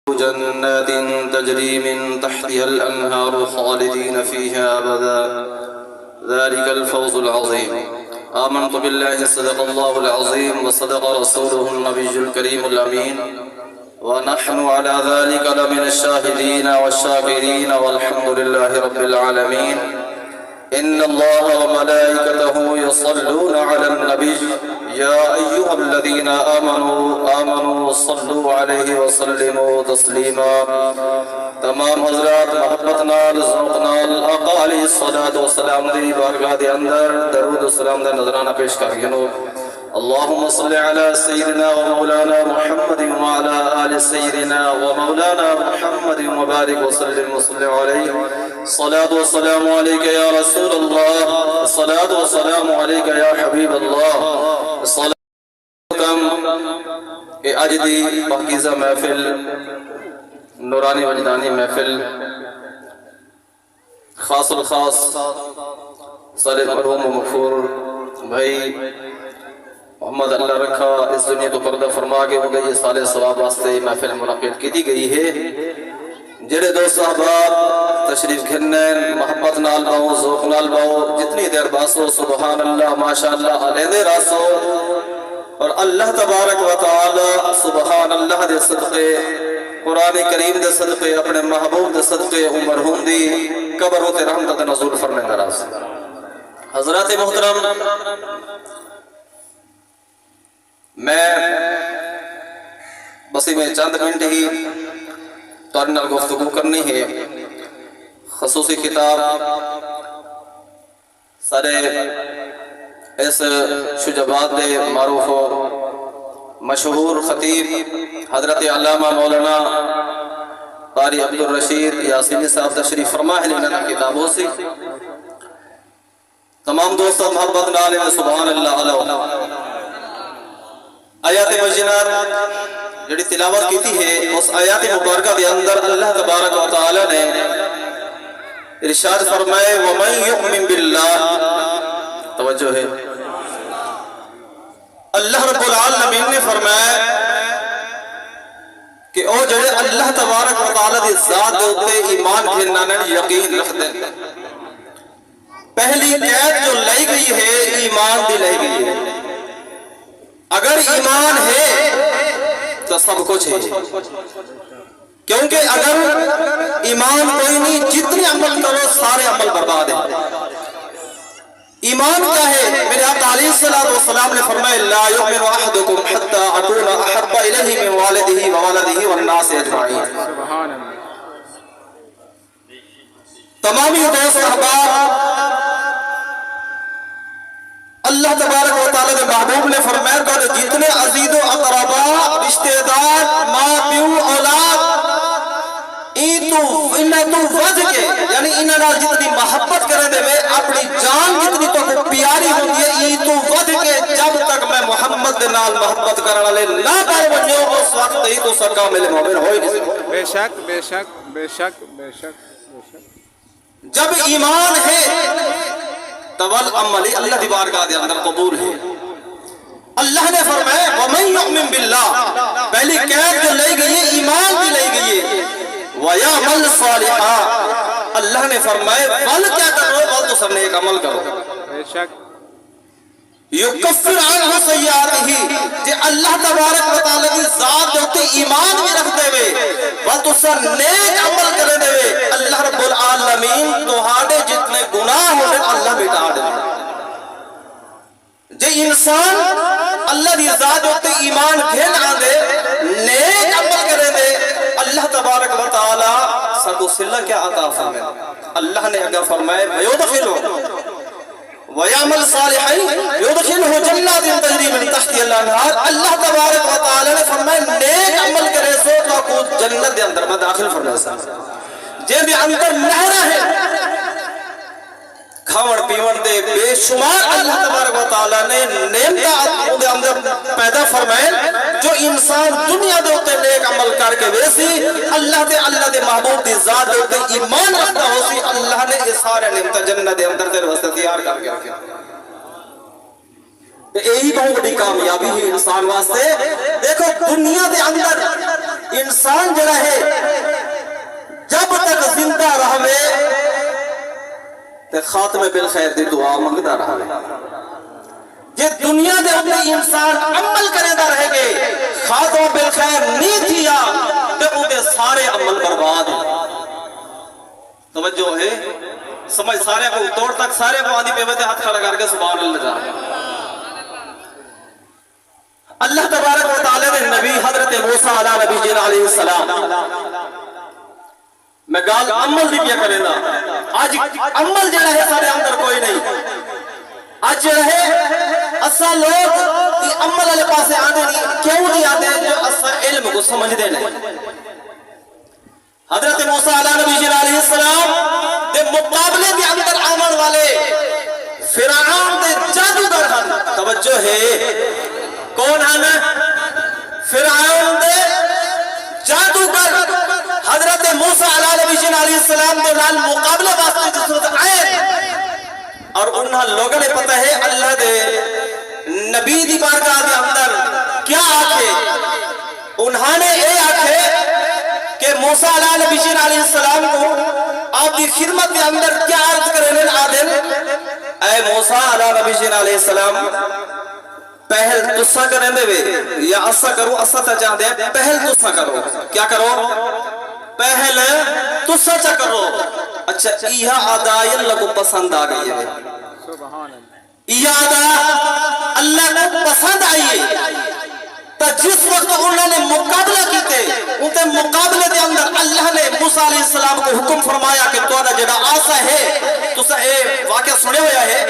جنات تجري من تحتها الأنهار خالدين فيها أبدا ذلك الفوز العظيم. آمنت بالله صدق الله العظيم وصدق رسوله النبي الكريم الأمين ونحن على ذلك لمن الشاهدين والشاكرين والحمد لله رب العالمين. إن الله وملائكته يصلون على النبي يا أيها الذين آمنوا صلوا عليه وسلموا تسليما. تمام حضرات محبتنا لذوقنا الآقا علیہ الصلاة والسلام دی بارگاہ دے اندر درود و سلام دا نظرانہ پیش کر گنو. اللهم صل على سيدنا ومولانا محمد وعلى آل سيدنا ومولانا محمد وبارك وسلم وصل عليه. الصلاة والسلام عليك يا رسول الله، الصلاة والسلام عليك يا حبيب الله. الصلاة کہ آج دی پاکیزہ محفل نورانی وجدانی محفل خاص الخاص صالح مرحوم و مغفور بھائی محمد اللہ رکھا اس دنیا تو پردہ فرما کے ہو گئی صالح ثواب واسطے محفل منعقد کی دی گئی ہے. جڑے دوست احباب تشریف گھنن محبت نال باؤ ذوق نال باؤ جتنی دیر باسو سبحان اللہ ماشاءاللہ علیہ راسو اور اللہ تبارک و تعالی سبحان اللہ دے صدقے قرآن کریم دے صدقے اپنے محبوب دے صدقے مرحوم دی قبر ہوتے رحمت نزول فرمائے دراز. حضرات محترم میں بسی میں چند منٹ ہی تورنال گفتگو کرنی ہے. خصوصی خطاب سارے اس شجبات دے معروف و مشہور خطیب حضرت علامہ مولانا قاری عبدالرشید یاسینی صاحب تشریف فرما ہے لینا کتابوں سے تمام دوستوں محبت نالے میں سبحان اللہ علیہ آیات مجنات جڑی تلاوت کیتی ہے اس آیات مبارکہ دے اندر اللہ تبارک و تعالی نے ارشاد فرمائے وَمَن يُؤْمِن بِاللَّهِ. توجہ ہے اللہ رب العالمین نے فرمایا کہ او جڑے اللہ تبارک و تعالی دی ذات دے اوتے ایمان گھننا یقین رکھتے ہیں. پہلی قید جو لائی گئی ہے ایمان دی لائی گئی ہے. اگر ایمان ہے تو سب کچھ ہے، کیونکہ اگر ایمان کوئی نہیں جتنے عمل کرو سارے عمل برباد ہیں. ایمان کیا ہے؟ میرے آقا علیہ السلام نے فرمایا لا یؤمن احدکم حتی اکون احب الیہ من والدہ وولدہ والناس اجمعین. تمامی دوست احباب اللہ تبارک و تعالی کے محبوب نے فرمایا کہ جتنے عزیز و اقرباء رشتہ دار ماں پیو اولاد انہیں تو وجہ کے یعنی انہیں جتنی محبت کریں دے میں اپنی جان جتنی تو پیاری ہوتی ہے ای تو وجہ کے جب تک میں محمد دے نال محبت کرنا لے نہ کر بنیو اس وقت ہی تو سکا ملے مومن ہوئی نہیں سکتے. بے شک بے شک بے شک بے شک بے شک. جب ایمان ہے تول عملی اللہ دی بارگاہ دے اندر قبول ہے. اللہ نے فرمایا وَمَن يُؤْمِن بِاللَّهِ پہلی قید جو لئی گئی ہے ایمان بھی لئی گئی ہے. وَيَعْمَلْ صَالِحًا اللہ نے فرمایا بل کیا کرو بل تو سب نے ایک عمل کرو. بے شک یکفر عنہ سیئاتہ کہ اللہ تبارک و تعالی کی ذات جو تے ایمان بھی رکھ دے وے بل تو سب نیک عمل کرے دے وے اللہ رب العالمین تہاڈے جتنے گناہ ہوتے اللہ مٹا دے. جے انسان اللہ دی ذات جو تے ایمان گھن آ دے نیک عمل کرے دے اللہ تبارک و تعالی سکو صلہ کیا عطا فرمائے. اللہ نے اگر فرمائے وَيُدْخِلُ وَيَعْمَلْ صَالِحًا يُدْخِلُهُ جَنَّاتٍ تَجْرِي مِن تَحْتِهَا الْأَنْهَارُ اللہ تبارک و تعالی نے فرمایا نیک عمل کرے سو تو کو جنت دے اندر میں داخل فرمائے سا جے بھی اندر نہرہ ہے کھاوڑ پیوڑ دے بے شمار اللہ تبارک و تعالی نے نعمت دے اندر پیدا فرمائے جو انسان دنیا دے ہوتے نیک عمل کر کے ویسی اللہ دے محبوب دی ذات دے ہوتے ایمان رکھتا ہو سی اللہ نے اس سارے نعمت جنت دے اندر تیرے واسطے تیار کر کے رکھا. یہی بہت بڑی کامیابی ہے انسان واسطے. دیکھو دنیا دے اندر انسان جڑا ہے جب تک زندہ رہے تے خاتمے بالخیر دی دعا منگتا رہے. جے دنیا دے اندر انسان عمل کرے دا رہے گے خاتمہ بالخیر نہیں تھیا تے او دے سارے عمل برباد ہیں. توجہ ہے سمجھ سارے کو توڑ تک سارے کو آدھی پیوتے ہاتھ کھڑا کر کے سبحان اللہ جا رہے ہیں. اللہ تبارک و تعالی نے نبی حضرت موسیٰ علیہ السلام میں گال عمل بھی کیا کریں دا آج عمل جڑا ہے سارے اندر کوئی نہیں. آج جڑا ہے اسا لوگ عمل والے پاسے آنے نہیں کیوں نہیں آتے جو اسا علم کو سمجھ دے نہیں. حضرت موسیٰ علیہ السلام دے مقابلے کے اندر آمن والے فرعون دے جادوگر ہن. توجہ ہے کون ہن؟ فرعون دے جادوگر حضرت موسیٰ علیہ السلام دے نال مقابلے واسطے جس وقت آئے اور انہاں لوگوں نے پتہ ہے اللہ دے نبی دی بارگاہ دے اندر کیا آکھے. انہاں نے اے آکھے کہ موسیٰ علیہ السلام کو آپ کی خدمت کے اندر کیا عرض کرنے آدھن اے موسیٰ علیہ السلام پہل تسا کریں دے وے یا اسا کرو اسا تا جان دے پہل تسا کرو. کیا کرو؟ پہل تسا چا کرو. اچھا ایہا آدائی اللہ کو پسند آ گئی ہے. ایہا آدھا اللہ کو پسند آئی ہے. تو جس وقت انہوں نے مقابلہ کیتے ان کے مقابلے دے اندر اللہ نے موسیٰ علیہ السلام کو حکم فرمایا کہ تو جڑا آسا ہے تو اے واقعہ سنے ہویا ہے.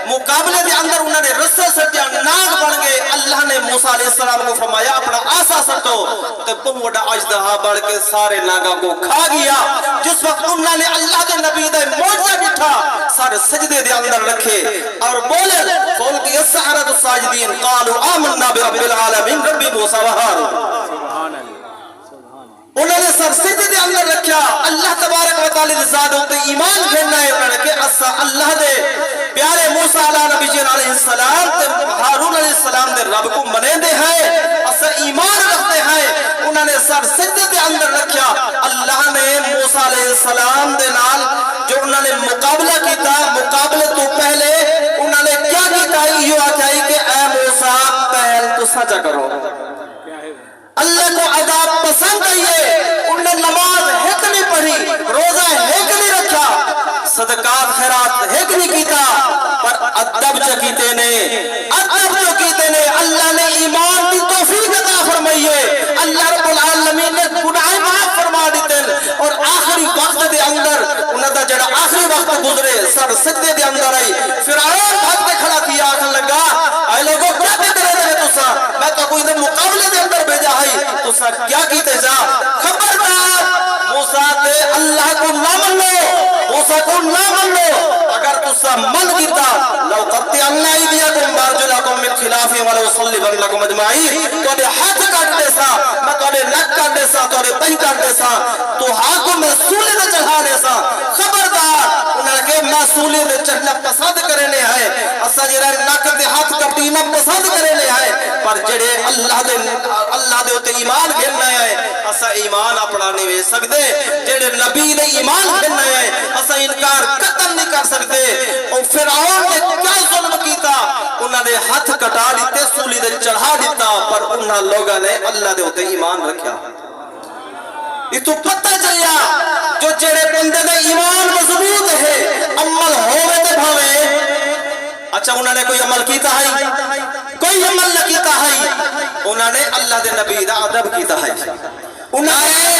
مقابلے دے اندر انہوں نے رسے سٹیا ناگ بڑھ گئے. اللہ نے موسیٰ علیہ السلام کو فرمایا اپنا آسا سٹو تو بہت بڑا اژدہا بڑھ کے سارے ناگا کو کھا گیا. جس وقت انہوں نے اللہ کے نبی دے معجزہ اٹھا سارے سجدے دے اندر رکھے اور بولے فَأُلْقِيَ السَّحَرَةُ السَّاجِدِينَ قَالُوا آمَنَّا بِرَبِّ الْعَالَمِينَ ربی موسیٰ و ہارون. انہوں نے سر سجدے دے اندر رکھا. اللہ تبارک و تعالی دے ذات تے ایمان کرنا ہے انہوں نے کہ اسا اللہ دے پیارے موسیٰ علیہ السلام تے ہارون علیہ السلام دے رب کو منے دے ہیں اسا ایمان رکھتے ہیں. انہوں نے سر سجدے دے اندر رکھا. اللہ نے موسیٰ علیہ السلام دے نال جو انہوں نے مقابلہ کیتا مقابلے تو پہلے انہوں نے کیا کیتا یہ آکھائی کہ اے موسیٰ پہل تو سجا کرو. اللہ کو عذاب پسند آئیے. انہوں نے نماز ہیک نہیں پڑھی روزہ ہیک نہیں رکھا صدقات خیرات ہیک نہیں کیتا پر ادب جو کیتے نے اللہ نے ایمان کی توفیق عطا فرمائیے. اللہ رب العالمین نے گناہ معاف فرما دیتے اور آخری وقت دے اندر انہوں نے جڑا آخری وقت گزرے سر سجدے دے اندر آئی. فرعون بھاگ کے کھڑا کیا آخر لگا اے لوگوں کیا کہتے رہے تسا میں تو کوئی دے مقابلے دے اندر بھیجا ہے تسا کیا کیتے جا. خبردار موسیٰ تے اللہ کو نہ من لو موسیٰ کو نہ من لو. اگر تسا من کیتا لو قطعنا ایدیکم وارجلکم من خلاف ولأصلبنکم اجمعین تو نے ہاتھ کاٹ دے سا میں تو نے نک کاٹ دے سا تو نے پہی کاٹ دے سا تو ہاتھوں میں سولے دے چڑھا دے سا. خبردار انہوں نے کہ میں سولے دے چڑھنا پسند کرنے آئے اسا جڑا نک دے ہاتھ کٹینا پسند کرنے آئے پر جڑے اللہ دے ہوتے ایمان گھرنا ہے اسا ایمان اپنا نہیں وے سکتے. جڑے نبی دے ایمان گھرنا ہے اسا انکار قتل نہیں کر سکتے. اور فرعون نے کیا ظلم کیتا انہوں نے ہاتھ کٹا دیتے سولی دے چڑھا دیتا پر انہاں لوگاں نے اللہ دے ہوتے ایمان رکھیا. یہ تو پتہ چلیا جو جڑے بندے دے ایمان مضبوط ہے عمل ہوئے تے بھاوے. اچھا انہوں نے کوئی عمل کیتا ہے کوئی عمل نہ کیتا ہے انہوں نے اللہ دے نبی دا ادب کیتا ہے. انہوں نے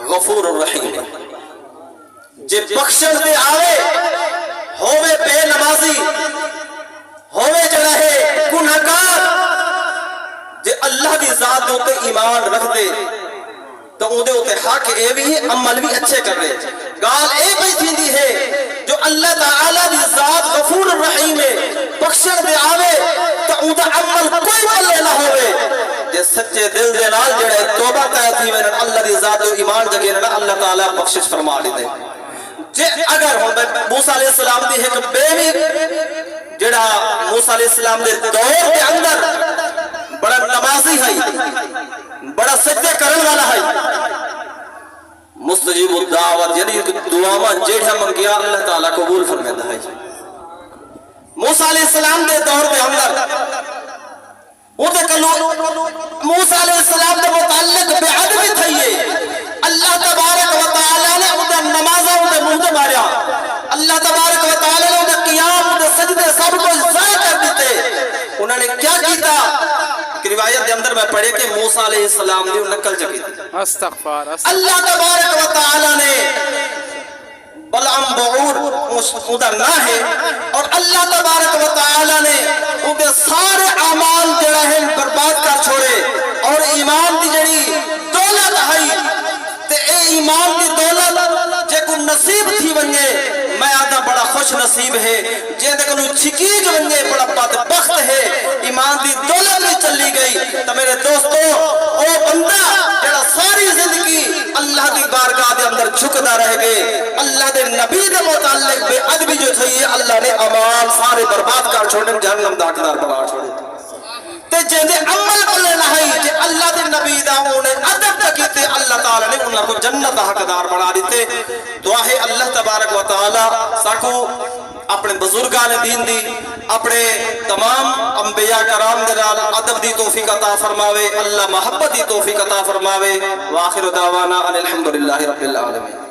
غفور الرحیم جے بخشن دے آوے ہووے بے نمازی ہووے جڑا ہے گنہگار جے اللہ دی ذات دے اوتے ایمان رکھ دے تو اودے اوتے حق اے بھی ہے عمل بھی اچھے کر دے گال اے بھی تھیندی ہے جو اللہ تعالی دی ذات غفور الرحیم ہے بخشن دے آوے تو اودا عمل کوئی بلے نہ ہوئے جے سچے دل دے نال جڑے توبہ کر تھی وے اللہ دی ذات دے ایمان جگے نہ اللہ تعالی بخشش فرما دے جے اگر ہن موسی علیہ السلام دی ایک بیوی جڑا موسی علیہ السلام دے دور دے اندر بڑا نمازی ہے بڑا سجدے کرن والا ہے مستجیب الدعوت یعنی دعاواں جیڑا منگیا اللہ تعالی قبول فرماتا ہے موسی علیہ السلام دے دور دے اندر وہ تے کلو موسی علیہ السلام دے متعلق بے ادبی تھئی اللہ تبارک و تعالی نے اودے نمازاں دے منہ تے ماریا اللہ تبارک و تعالی نے اودے قیام دے سجدے سب کو ضائع کر دیتے انہوں نے کیا کیتا کہ روایت دے اندر میں پڑھے کہ موسیٰ علیہ السلام نے نقل چکی تھی استغفار اللہ تبارک و تعالی نے بلعم بعور ادھر نہ ہے اور اللہ تبارک و تعالی نے ادھر سارے اعمال جڑا ہے برباد کر چھوڑے اور ایمان دی جڑی دولت ہے تے اے ایمان دی دولت جے کو نصیب تھی ونجے میں آدھا بڑا خوش نصیب ہے جے دے کنو چھکیج ونجے بڑا بدبخت ہے ایمان دی دولت میں چلی گئی تو میرے دوستو او بندہ جڑا ساری زندگی اللہ دی بارگاہ دے اندر جھکدا رہ گئے اللہ دے نبی دے متعلق بے ادبی جو تھی اللہ نے اعمال سارے برباد کر چھوڑے جہنم دا حقدار بنا چھوڑے تے جے دے عمل بلے نہیں جے اللہ دے نبی دا انہیں ادب کیتے اللہ تعالی نے انہاں کو جنت دا حقدار بنا دیتے دعا ہے اللہ تبارک و تعالی ساکو اپنے بزرگان دین دی اپنے تمام انبیاء کرام دے نال ادب دی توفیق عطا فرماوے اللہ محبت دی توفیق عطا فرماوے واخر دعوانا ان الحمدللہ رب العالمین